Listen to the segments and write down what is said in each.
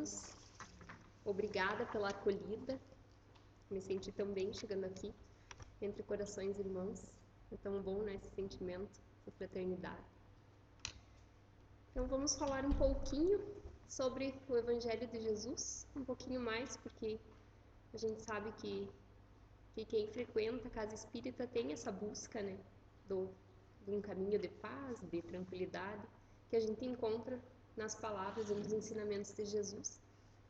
todos. Obrigada pela acolhida. Me senti tão bem chegando aqui, entre corações irmãos. É tão bom, né, esse sentimento de fraternidade. Então vamos falar um pouquinho sobre o Evangelho de Jesus, um pouquinho mais, porque a gente sabe que quem frequenta a casa espírita tem essa busca, né, de um caminho de paz, de tranquilidade, que a gente encontra nas palavras e nos ensinamentos de Jesus.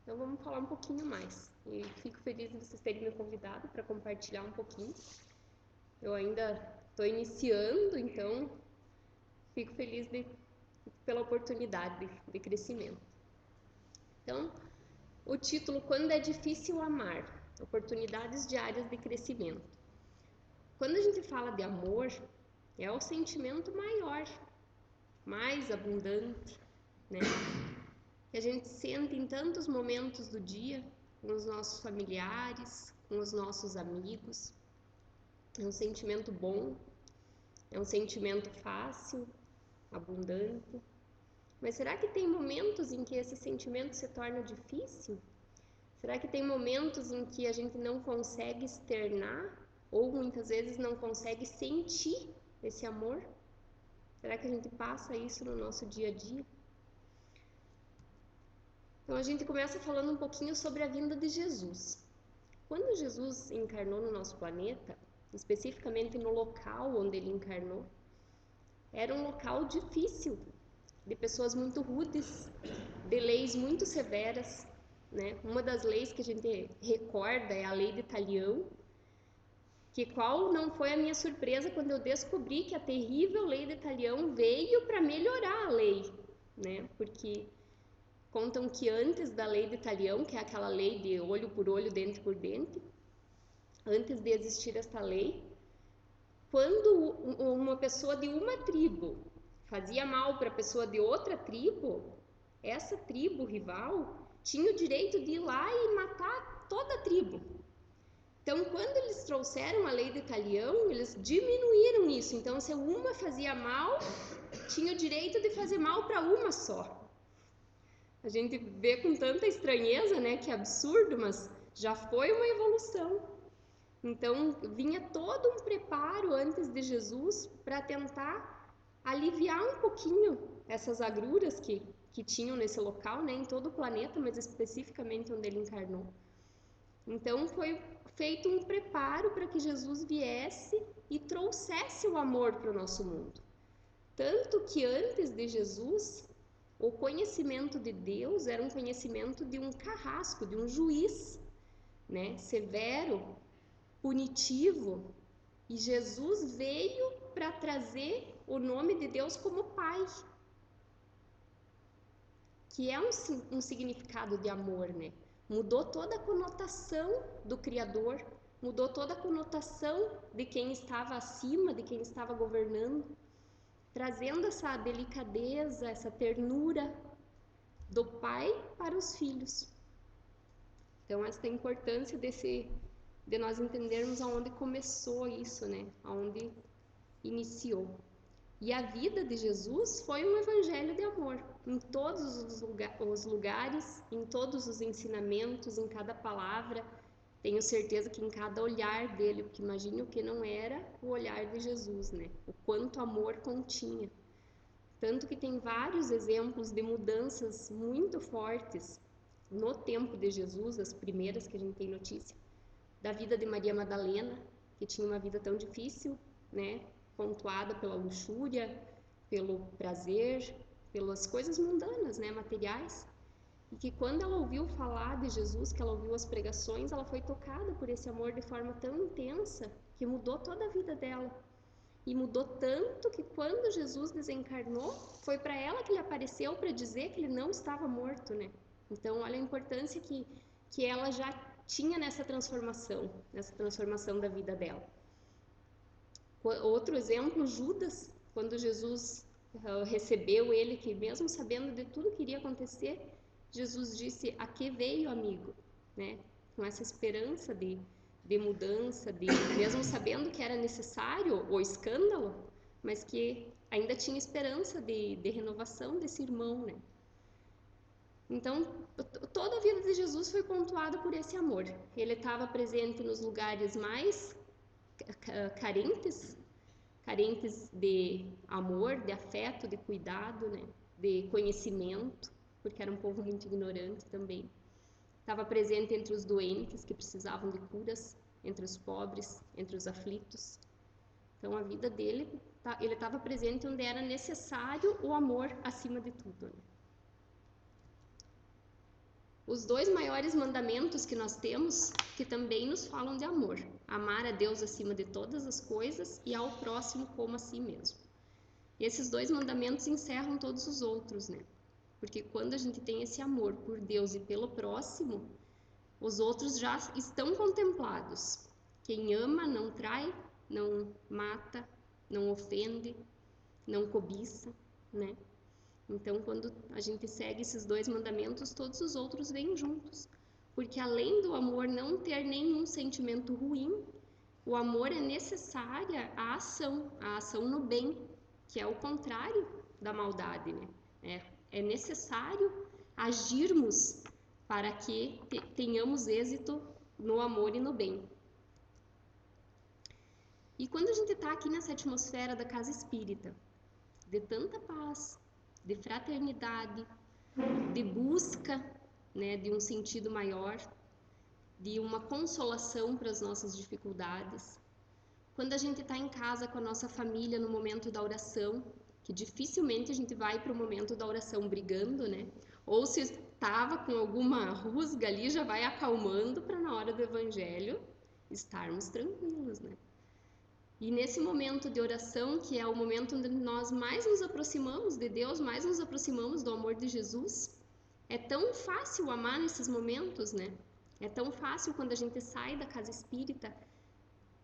Então vamos falar um pouquinho mais. E fico feliz de vocês terem me convidado para compartilhar um pouquinho. Eu ainda estou iniciando, então fico feliz pela oportunidade de crescimento. Então, o título, Quando é Difícil Amar, Oportunidades Diárias de Crescimento. Quando a gente fala de amor, é o sentimento maior, mais abundante, né? Que a gente sente em tantos momentos do dia, com os nossos familiares, com os nossos amigos. É um sentimento bom, é um sentimento fácil, abundante. Mas será que tem momentos em que esse sentimento se torna difícil? Será que tem momentos em que a gente não consegue externar ou muitas vezes não consegue sentir esse amor? Será que a gente passa isso no nosso dia a dia? Então a gente começa falando um pouquinho sobre a vinda de Jesus. Quando Jesus encarnou no nosso planeta, especificamente no local onde ele encarnou, era um local difícil, de pessoas muito rudes, de leis muito severas, né? Uma das leis que a gente recorda é a lei de Talião, que qual não foi a minha surpresa quando eu descobri que a terrível lei de Talião veio para melhorar a lei, né? Porque contam que antes da lei de Talião, que é aquela lei de olho por olho, dente por dente, antes de existir esta lei, quando uma pessoa de uma tribo fazia mal para a pessoa de outra tribo, essa tribo rival tinha o direito de ir lá e matar toda a tribo. Então, quando eles trouxeram a lei de Talião, eles diminuíram isso. Então, se uma fazia mal, tinha o direito de fazer mal para uma só. A gente vê com tanta estranheza, né, que absurdo, mas já foi uma evolução. Então, vinha todo um preparo antes de Jesus para tentar aliviar um pouquinho essas agruras que tinham nesse local, né, em todo o planeta, mas especificamente onde ele encarnou. Então, foi feito um preparo para que Jesus viesse e trouxesse o amor para o nosso mundo. Tanto que antes de Jesus, o conhecimento de Deus era um conhecimento de um carrasco, de um juiz, né, severo, punitivo, e Jesus veio para trazer o nome de Deus como Pai, que é um significado de amor, né? Mudou toda a conotação do Criador, mudou toda a conotação de quem estava acima, de quem estava governando, trazendo essa delicadeza, essa ternura do pai para os filhos. Então, essa é a importância de nós entendermos aonde começou isso, né? Aonde iniciou. E a vida de Jesus foi um evangelho de amor, em todos os lugares, em todos os ensinamentos, em cada palavra. Tenho certeza que em cada olhar dele, porque imagine o que não era o olhar de Jesus, né? O quanto amor continha. Tanto que tem vários exemplos de mudanças muito fortes no tempo de Jesus, as primeiras que a gente tem notícia, da vida de Maria Madalena, que tinha uma vida tão difícil, né? Pontuada pela luxúria, pelo prazer, pelas coisas mundanas, né? Materiais. E que quando ela ouviu falar de Jesus, que ela ouviu as pregações, ela foi tocada por esse amor de forma tão intensa que mudou toda a vida dela. E mudou tanto que quando Jesus desencarnou, foi para ela que ele apareceu para dizer que ele não estava morto, né? Então, olha a importância que ela já tinha nessa transformação da vida dela. Outro exemplo, Judas, quando Jesus recebeu ele, que mesmo sabendo de tudo que iria acontecer, Jesus disse, a que veio, amigo? Né? Com essa esperança de mudança, mesmo sabendo que era necessário o escândalo, mas que ainda tinha esperança de renovação desse irmão, né? Então, toda a vida de Jesus foi pontuada por esse amor. Ele estava presente nos lugares mais carentes, carentes de amor, de afeto, de cuidado, né? De conhecimento, porque era um povo muito ignorante também. Estava presente entre os doentes que precisavam de curas, entre os pobres, entre os aflitos. Então, a vida dele, ele estava presente onde era necessário o amor acima de tudo, né? Os 2 maiores mandamentos que nós temos, que também nos falam de amor: amar a Deus acima de todas as coisas e ao próximo como a si mesmo. E esses 2 mandamentos encerram todos os outros, né? Porque quando a gente tem esse amor por Deus e pelo próximo, os outros já estão contemplados. Quem ama não trai, não mata, não ofende, não cobiça, né? Então, quando a gente segue esses 2 mandamentos, todos os outros vêm juntos. Porque além do amor não ter nenhum sentimento ruim, o amor é necessária a ação no bem, que é o contrário da maldade, né? É necessário agirmos para que tenhamos êxito no amor e no bem. E quando a gente está aqui nessa atmosfera da casa espírita, de tanta paz, de fraternidade, de busca, né, de um sentido maior, de uma consolação para as nossas dificuldades. Quando a gente está em casa com a nossa família no momento da oração, que dificilmente a gente vai para o momento da oração brigando, né? Ou se estava com alguma rusga ali, já vai acalmando para na hora do evangelho estarmos tranquilos, né? E nesse momento de oração, que é o momento onde nós mais nos aproximamos de Deus, mais nos aproximamos do amor de Jesus, é tão fácil amar nesses momentos, né? É tão fácil quando a gente sai da casa espírita,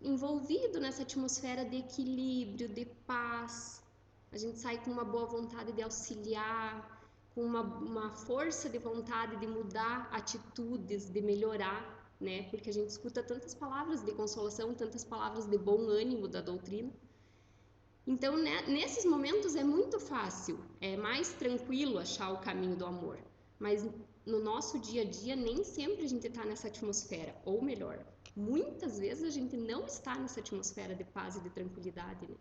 envolvido nessa atmosfera de equilíbrio, de paz. A gente sai com uma boa vontade de auxiliar, com uma força de vontade de mudar atitudes, de melhorar, né? Porque a gente escuta tantas palavras de consolação, tantas palavras de bom ânimo da doutrina. Então, né, nesses momentos é muito fácil, é mais tranquilo achar o caminho do amor. Mas no nosso dia a dia nem sempre a gente está nessa atmosfera, ou melhor, muitas vezes a gente não está nessa atmosfera de paz e de tranquilidade, né?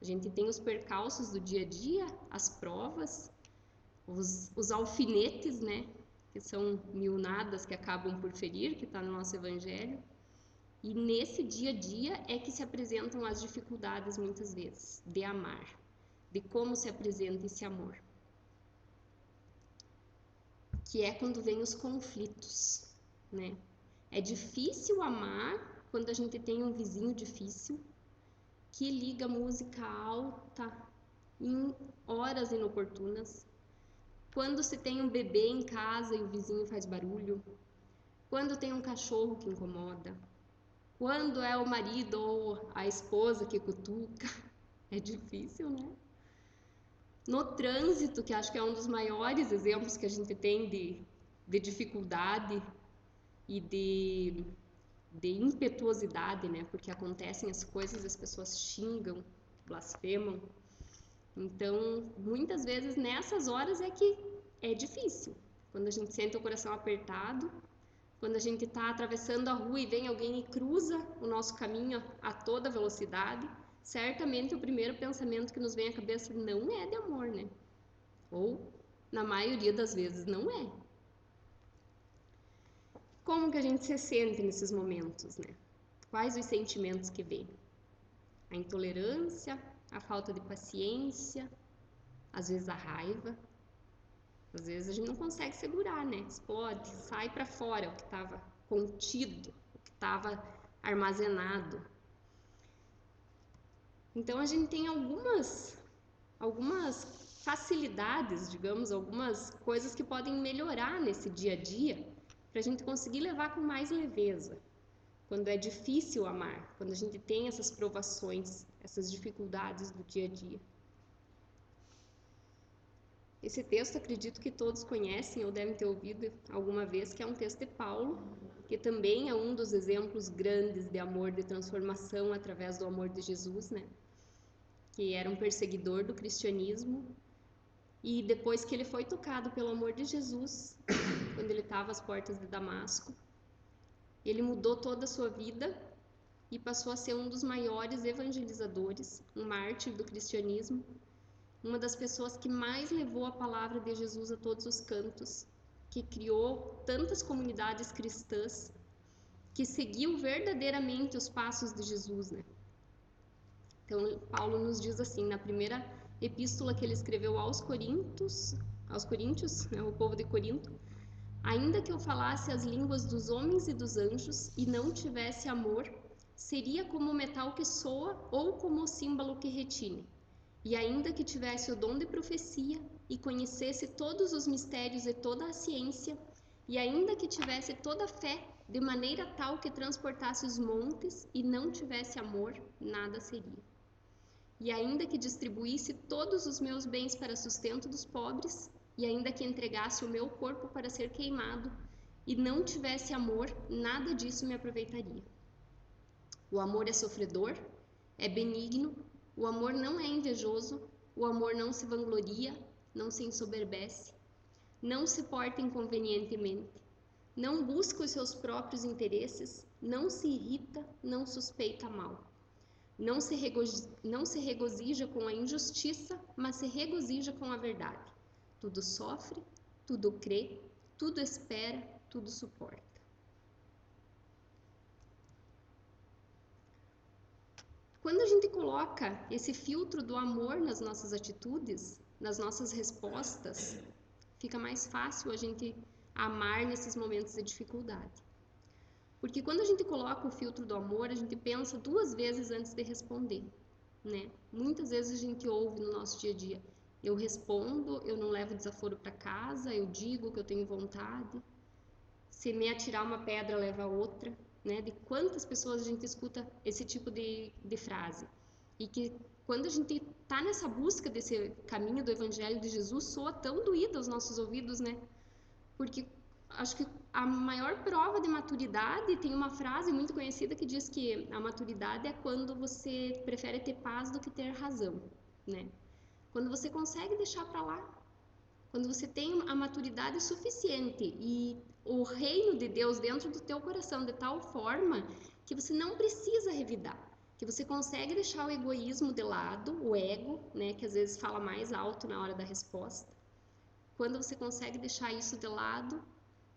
A gente tem os percalços do dia a dia, as provas, os alfinetes, né? Que são milnadas que acabam por ferir, que está no nosso evangelho. E nesse dia a dia é que se apresentam as dificuldades muitas vezes de amar, de como se apresenta esse amor. Que é quando vem os conflitos, né? É difícil amar quando a gente tem um vizinho difícil, que liga música alta em horas inoportunas, quando se tem um bebê em casa e o vizinho faz barulho, quando tem um cachorro que incomoda, quando é o marido ou a esposa que cutuca. É difícil, né? No trânsito, que acho que é um dos maiores exemplos que a gente tem de dificuldade e de impetuosidade, né? Porque acontecem as coisas, as pessoas xingam, blasfemam. Então, muitas vezes nessas horas é que é difícil. Quando a gente sente o coração apertado, quando a gente está atravessando a rua e vem alguém e cruza o nosso caminho a toda velocidade, certamente o primeiro pensamento que nos vem à cabeça não é de amor, né? Ou, na maioria das vezes, não é. Como que a gente se sente nesses momentos, né? Quais os sentimentos que vêm? A intolerância, a falta de paciência, às vezes a raiva. Às vezes a gente não consegue segurar, né? Explode, sai para fora o que estava contido, o que estava armazenado. Então a gente tem algumas facilidades, digamos, algumas coisas que podem melhorar nesse dia a dia para a gente conseguir levar com mais leveza. Quando é difícil amar, quando a gente tem essas provações, essas dificuldades do dia a dia. Esse texto acredito que todos conhecem ou devem ter ouvido alguma vez, que é um texto de Paulo, que também é um dos exemplos grandes de amor, de transformação através do amor de Jesus, né? Que era um perseguidor do cristianismo, E depois que ele foi tocado pelo amor de Jesus, quando ele estava às portas de Damasco, ele mudou toda a sua vida e passou a ser um dos maiores evangelizadores, um mártir do cristianismo, uma das pessoas que mais levou a palavra de Jesus a todos os cantos, que criou tantas comunidades cristãs, que seguiu verdadeiramente os passos de Jesus, né? Então, Paulo nos diz assim, na primeira epístola que ele escreveu aos Coríntios, né, o povo de Corinto: ainda que eu falasse as línguas dos homens e dos anjos e não tivesse amor, seria como o metal que soa ou como o símbolo que retine. E ainda que tivesse o dom de profecia e conhecesse todos os mistérios e toda a ciência, e ainda que tivesse toda a fé de maneira tal que transportasse os montes e não tivesse amor, nada seria. E ainda que distribuísse todos os meus bens para sustento dos pobres, e ainda que entregasse o meu corpo para ser queimado, e não tivesse amor, nada disso me aproveitaria. O amor é sofredor, é benigno, o amor não é invejoso, o amor não se vangloria, não se ensoberbece, não se porta inconvenientemente, não busca os seus próprios interesses, não se irrita, não suspeita mal. Não se regozija com a injustiça, mas se regozija com a verdade. Tudo sofre, tudo crê, tudo espera, tudo suporta. Quando a gente coloca esse filtro do amor nas nossas atitudes, nas nossas respostas, fica mais fácil a gente amar nesses momentos de dificuldade. Porque quando a gente coloca o filtro do amor, a gente pensa 2 vezes antes de responder, né? Muitas vezes a gente ouve no nosso dia a dia: eu respondo, eu não levo desaforo para casa, eu digo que eu tenho vontade. Se me atirar uma pedra, leva outra, né? De quantas pessoas a gente escuta esse tipo de frase. E que quando a gente está nessa busca desse caminho do Evangelho de Jesus, soa tão doído aos nossos ouvidos, né? Porque acho que a maior prova de maturidade, tem uma frase muito conhecida que diz que a maturidade é quando você prefere ter paz do que ter razão, né? Quando você consegue deixar para lá, quando você tem a maturidade suficiente e o reino de Deus dentro do teu coração de tal forma que você não precisa revidar, que você consegue deixar o egoísmo de lado, o ego, né, que às vezes fala mais alto na hora da resposta. Quando você consegue deixar isso de lado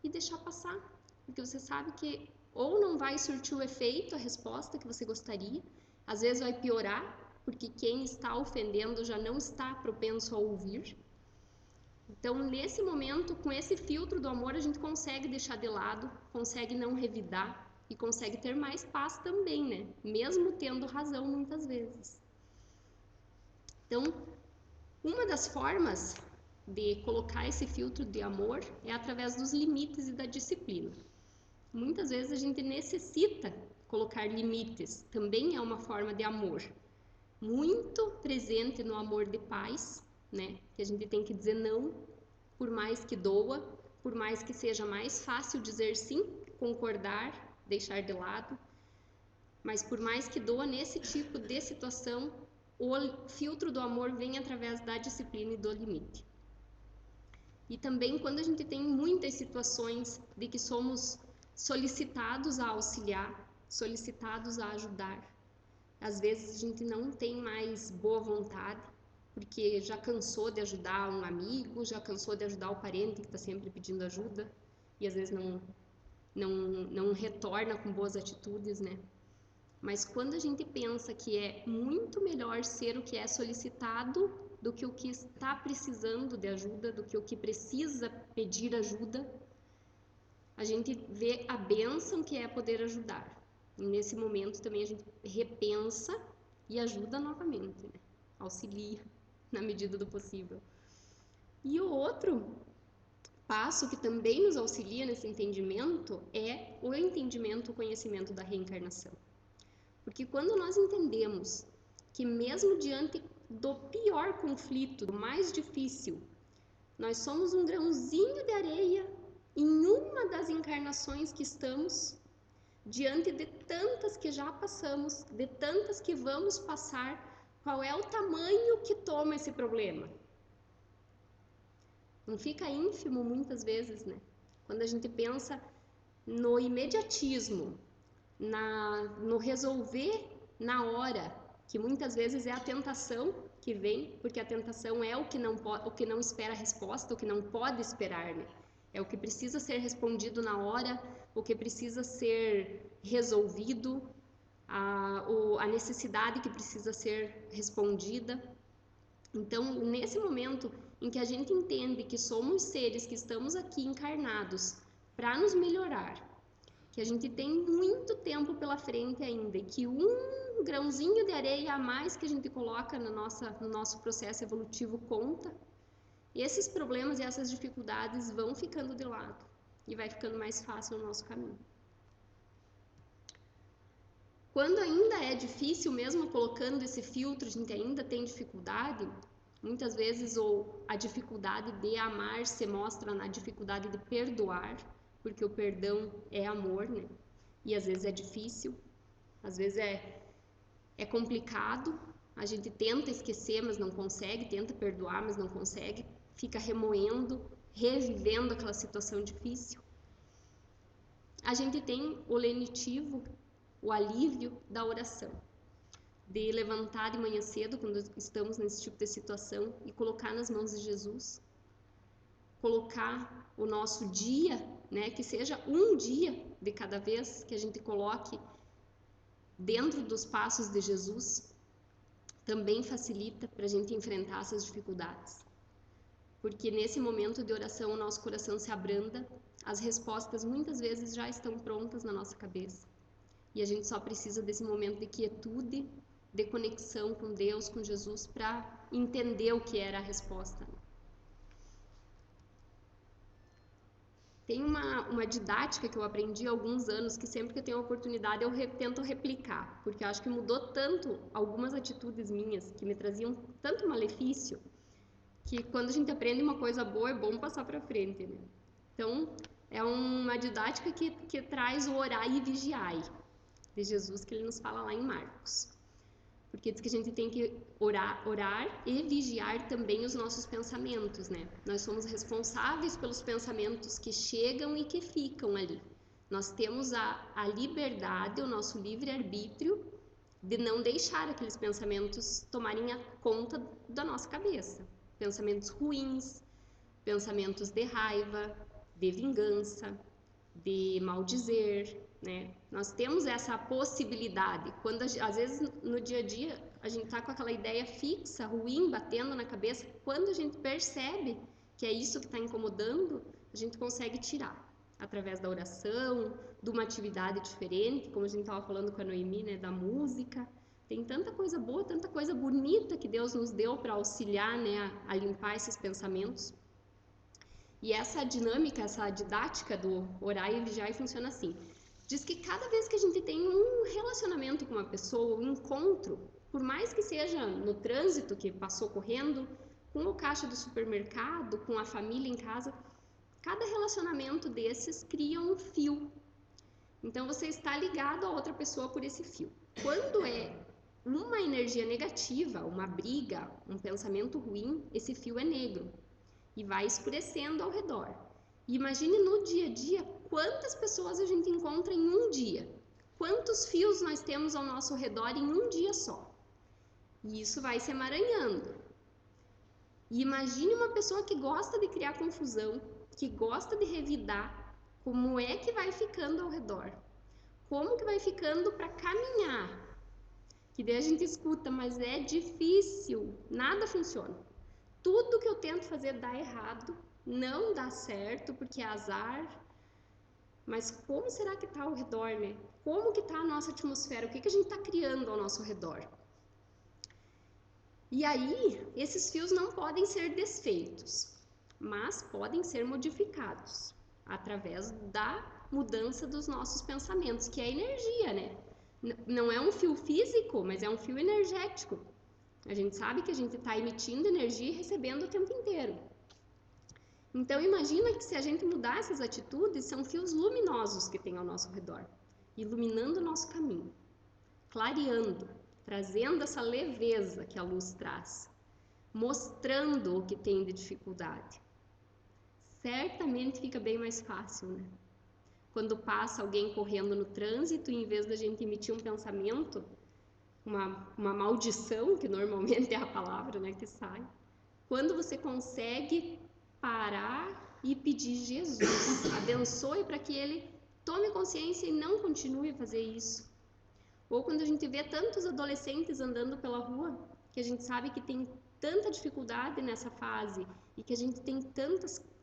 e deixar passar, porque você sabe que ou não vai surtir o efeito, a resposta que você gostaria, às vezes vai piorar, porque quem está ofendendo já não está propenso a ouvir. Então, nesse momento, com esse filtro do amor, a gente consegue deixar de lado, consegue não revidar e consegue ter mais paz também, né? Mesmo tendo razão muitas vezes. Então, uma das formas de colocar esse filtro de amor é através dos limites e da disciplina. Muitas vezes a gente necessita colocar limites, também é uma forma de amor. Muito presente no amor de pais, né? Que a gente tem que dizer não, por mais que doa, por mais que seja mais fácil dizer sim, concordar, deixar de lado, mas por mais que doa nesse tipo de situação, o filtro do amor vem através da disciplina e do limite. E também quando a gente tem muitas situações de que somos solicitados a auxiliar, solicitados a ajudar, às vezes a gente não tem mais boa vontade, porque já cansou de ajudar um amigo, já cansou de ajudar o parente que está sempre pedindo ajuda e às vezes não retorna com boas atitudes, né? Mas quando a gente pensa que é muito melhor ser o que é solicitado do que o que está precisando de ajuda, do que o que precisa pedir ajuda, a gente vê a bênção que é poder ajudar. E nesse momento também a gente repensa e ajuda novamente, né? Auxilia na medida do possível. E o outro passo que também nos auxilia nesse entendimento é o entendimento, o conhecimento da reencarnação. Porque quando nós entendemos que mesmo diante do pior conflito, do mais difícil, nós somos um grãozinho de areia em uma das encarnações que estamos, diante de tantas que já passamos, de tantas que vamos passar, qual é o tamanho que toma esse problema? Não fica ínfimo muitas vezes, né? Quando a gente pensa no imediatismo, no resolver na hora, que muitas vezes é a tentação que vem, porque a tentação é o que não espera a resposta, o que não pode esperar, né? É o que precisa ser respondido na hora, o que precisa ser resolvido, a necessidade que precisa ser respondida. Então, nesse momento em que a gente entende que somos seres que estamos aqui encarnados para nos melhorar, que a gente tem muito tempo pela frente ainda, e que um grãozinho de areia a mais que a gente coloca no nosso processo evolutivo conta, e esses problemas e essas dificuldades vão ficando de lado e vai ficando mais fácil o nosso caminho. Quando ainda é difícil, mesmo colocando esse filtro, a gente ainda tem dificuldade, muitas vezes a dificuldade de amar se mostra na dificuldade de perdoar, porque o perdão é amor, né? E às vezes é difícil, às vezes é complicado, a gente tenta esquecer, mas não consegue, tenta perdoar, mas não consegue, fica remoendo, revivendo aquela situação difícil. A gente tem o lenitivo, o alívio da oração, de levantar de manhã cedo, quando estamos nesse tipo de situação, e colocar nas mãos de Jesus, colocar o nosso dia, né, que seja um dia de cada vez que a gente coloque dentro dos passos de Jesus, também facilita para a gente enfrentar essas dificuldades. Porque nesse momento de oração o nosso coração se abranda, as respostas muitas vezes já estão prontas na nossa cabeça. E a gente só precisa desse momento de quietude, de conexão com Deus, com Jesus, para entender o que era a resposta. Tem uma didática que eu aprendi há alguns anos, que sempre que eu tenho a oportunidade eu tento replicar, porque eu acho que mudou tanto algumas atitudes minhas, que me traziam tanto malefício, que quando a gente aprende uma coisa boa é bom passar para frente, né? Então, é uma didática que traz o orai e vigiai de Jesus, que ele nos fala lá em Marcos. Porque diz que a gente tem que orar e vigiar também os nossos pensamentos, né? Nós somos responsáveis pelos pensamentos que chegam e que ficam ali. Nós temos a liberdade, o nosso livre-arbítrio de não deixar aqueles pensamentos tomarem a conta da nossa cabeça. Pensamentos ruins, pensamentos de raiva, de vingança, de maldizer, né? Nós temos essa possibilidade. Quando às vezes no dia a dia a gente tá com aquela ideia fixa, ruim, batendo na cabeça, quando a gente percebe que é isso que está incomodando, a gente consegue tirar através da oração, de uma atividade diferente, como a gente estava falando com a Noemi, né, da música. Tem tanta coisa boa, tanta coisa bonita que Deus nos deu para auxiliar, né, a limpar esses pensamentos. E essa dinâmica, essa didática do orar e vigiar funciona assim. Diz que cada vez que a gente tem um relacionamento com uma pessoa, um encontro, por mais que seja no trânsito que passou correndo, com o caixa do supermercado, com a família em casa, cada relacionamento desses cria um fio. Então você está ligado a outra pessoa por esse fio. Quando é uma energia negativa, uma briga, um pensamento ruim, esse fio é negro e vai escurecendo ao redor. E imagine no dia a dia quantas pessoas a gente encontra em um dia. Quantos fios nós temos ao nosso redor em um dia só. E isso vai se emaranhando. E imagine uma pessoa que gosta de criar confusão, que gosta de revidar, como é que vai ficando ao redor? Como que vai ficando para caminhar? Que daí a gente escuta, mas é difícil, nada funciona. Tudo que eu tento fazer dá errado, não dá certo, porque é azar. Mas como será que está ao redor, né? Como que está a nossa atmosfera? O que a gente está criando ao nosso redor? E aí, esses fios não podem ser desfeitos, mas podem ser modificados através da mudança dos nossos pensamentos, que é energia, né? Não é um fio físico, mas é um fio energético. A gente sabe que a gente está emitindo energia e recebendo o tempo inteiro. Então imagina que se a gente mudar essas atitudes, são fios luminosos que tem ao nosso redor, iluminando o nosso caminho, clareando, trazendo essa leveza que a luz traz, mostrando o que tem de dificuldade. certamente fica bem mais fácil, né? Quando passa alguém correndo no trânsito, em vez da gente emitir um pensamento, uma maldição, que normalmente é a palavra, né, que sai, quando você consegue parar e pedir Jesus, abençoe para que ele tome consciência e não continue a fazer isso. Ou quando a gente vê tantos adolescentes andando pela rua, que a gente sabe que tem tanta dificuldade nessa fase e que a gente tem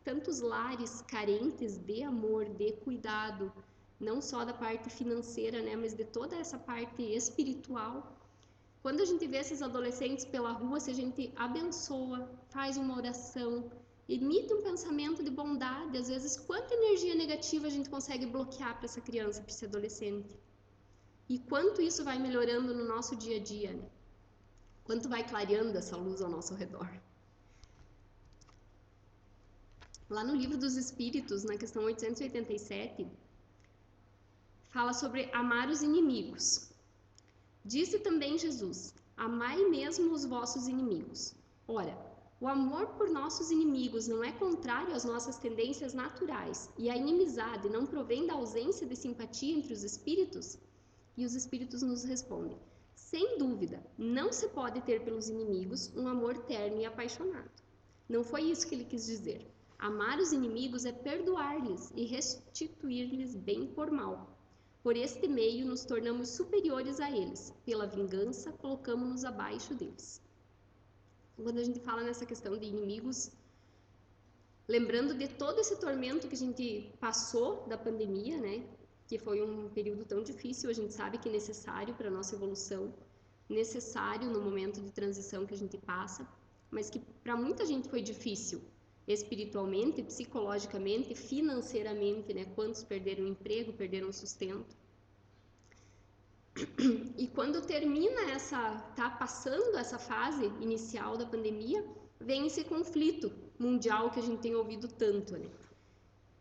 tantos lares carentes de amor, de cuidado, não só da parte financeira, né, mas de toda essa parte espiritual. Quando a gente vê esses adolescentes pela rua, se a gente abençoa, faz uma oração, emite um pensamento de bondade, às vezes quanta energia negativa a gente consegue bloquear para essa criança, para esse adolescente. E quanto isso vai melhorando no nosso dia a dia, né? Quanto vai clareando essa luz ao nosso redor. Lá no Livro dos Espíritos, na questão 887, fala sobre amar os inimigos. Disse também Jesus: amai mesmo os vossos inimigos. Ora, o amor por nossos inimigos não é contrário às nossas tendências naturais, e a inimizade não provém da ausência de simpatia entre os espíritos? E os espíritos nos respondem: sem dúvida, não se pode ter pelos inimigos um amor terno e apaixonado. Não foi isso que ele quis dizer. Amar os inimigos é perdoar-lhes e restituir-lhes bem por mal. Por este meio nos tornamos superiores a eles. Pela vingança, colocamos-nos abaixo deles. Quando a gente fala nessa questão de inimigos, lembrando de todo esse tormento que a gente passou da pandemia, né? Que foi um período tão difícil, a gente sabe que é necessário para a nossa evolução, necessário no momento de transição que a gente passa, mas que para muita gente foi difícil, espiritualmente, psicologicamente, financeiramente, né? Quantos perderam o emprego, perderam o sustento. E quando tá passando essa fase inicial da pandemia, vem esse conflito mundial que a gente tem ouvido tanto, né?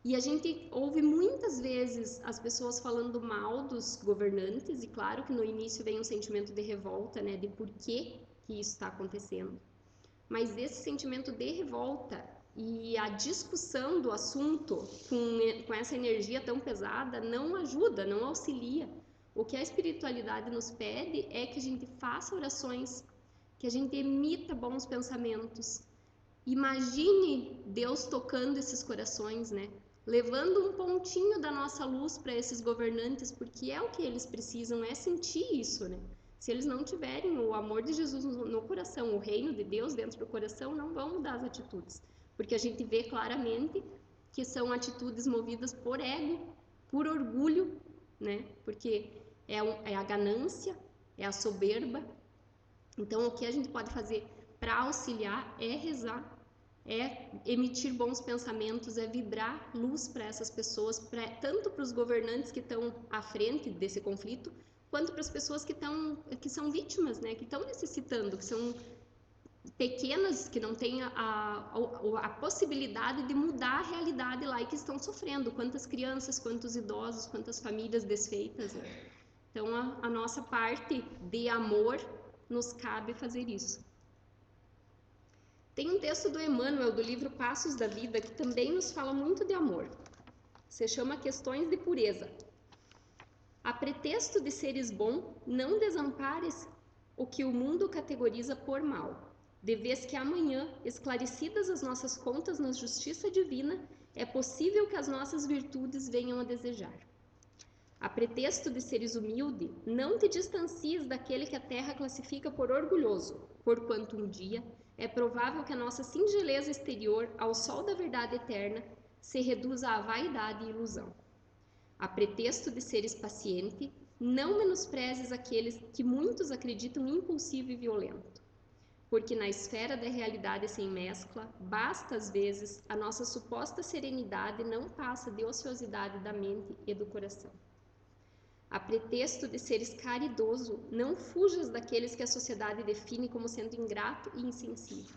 E a gente ouve muitas vezes as pessoas falando mal dos governantes, e claro que no início vem um sentimento de revolta, né, de por que isso está acontecendo. Mas esse sentimento de revolta e a discussão do assunto com essa energia tão pesada não ajuda, não auxilia. O que a espiritualidade nos pede é que a gente faça orações, que a gente emita bons pensamentos. Imagine Deus tocando esses corações, né? Levando um pontinho da nossa luz para esses governantes, porque é o que eles precisam, é sentir isso, né? Se eles não tiverem o amor de Jesus no coração, o reino de Deus dentro do coração, não vão mudar as atitudes. Porque a gente vê claramente que são atitudes movidas por ego, por orgulho, né? Porque é a ganância, é a soberba. Então, o que a gente pode fazer para auxiliar é rezar, é emitir bons pensamentos, é vibrar luz para essas pessoas, tanto para os governantes que estão à frente desse conflito, quanto para as pessoas que são vítimas, né, que estão necessitando, que são pequenas, que não têm a possibilidade de mudar a realidade lá e que estão sofrendo. Quantas crianças, quantos idosos, quantas famílias desfeitas, né? Então, a nossa parte de amor nos cabe fazer isso. Tem um texto do Emmanuel, do livro Passos da Vida, que também nos fala muito de amor. Se chama Questões de Pureza. A pretexto de seres bom, não desampares o que o mundo categoriza por mal, de vez que amanhã, esclarecidas as nossas contas na justiça divina, é possível que as nossas virtudes venham a desejar. A pretexto de seres humilde, não te distancies daquele que a terra classifica por orgulhoso, porquanto um dia é provável que a nossa singeleza exterior ao sol da verdade eterna se reduza à vaidade e ilusão. A pretexto de seres paciente, não menosprezes aqueles que muitos acreditam impulsivo e violento, porque na esfera da realidade sem mescla, basta às vezes a nossa suposta serenidade não passa de ociosidade da mente e do coração. A pretexto de seres caridoso, não fujas daqueles que a sociedade define como sendo ingrato e insensível,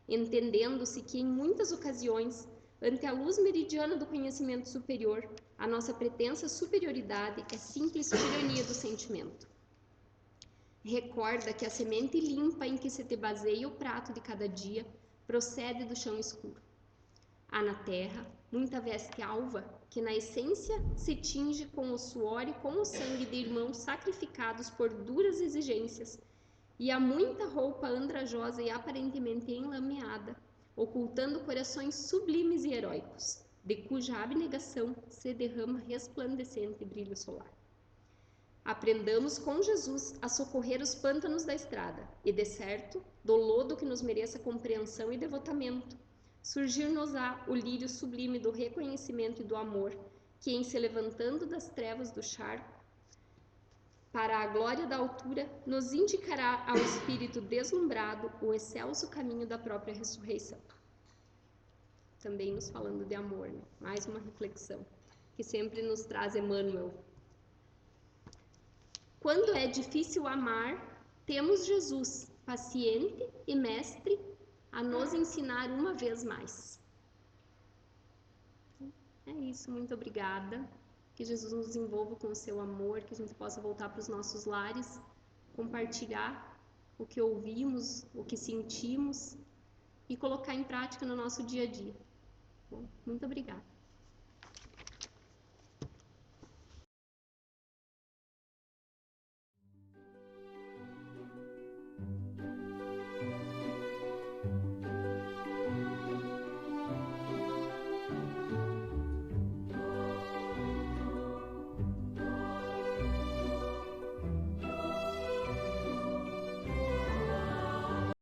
entendendo-se que em muitas ocasiões, ante a luz meridiana do conhecimento superior, a nossa pretensa superioridade é simples tirania do sentimento. Recorda que a semente limpa em que se te baseia o prato de cada dia procede do chão escuro. Há na terra muita veste alva, que na essência se tinge com o suor e com o sangue de irmãos sacrificados por duras exigências, e há muita roupa andrajosa e aparentemente enlameada, ocultando corações sublimes e heróicos, de cuja abnegação se derrama resplandecente brilho solar. Aprendamos com Jesus a socorrer os pântanos da estrada, e de certo, do lodo que nos mereça compreensão e devotamento, surgir-nos-á o lírio sublime do reconhecimento e do amor, que em se levantando das trevas do charco, para a glória da altura, nos indicará ao espírito deslumbrado o excelso caminho da própria ressurreição. Também nos falando de amor, né? Mais uma reflexão que sempre nos traz Emmanuel. Quando é difícil amar, temos Jesus, paciente e mestre, a nos ensinar uma vez mais. É isso, muito obrigada. Que Jesus nos envolva com o seu amor, que a gente possa voltar para os nossos lares, compartilhar o que ouvimos, o que sentimos e colocar em prática no nosso dia a dia. Bom, muito obrigada.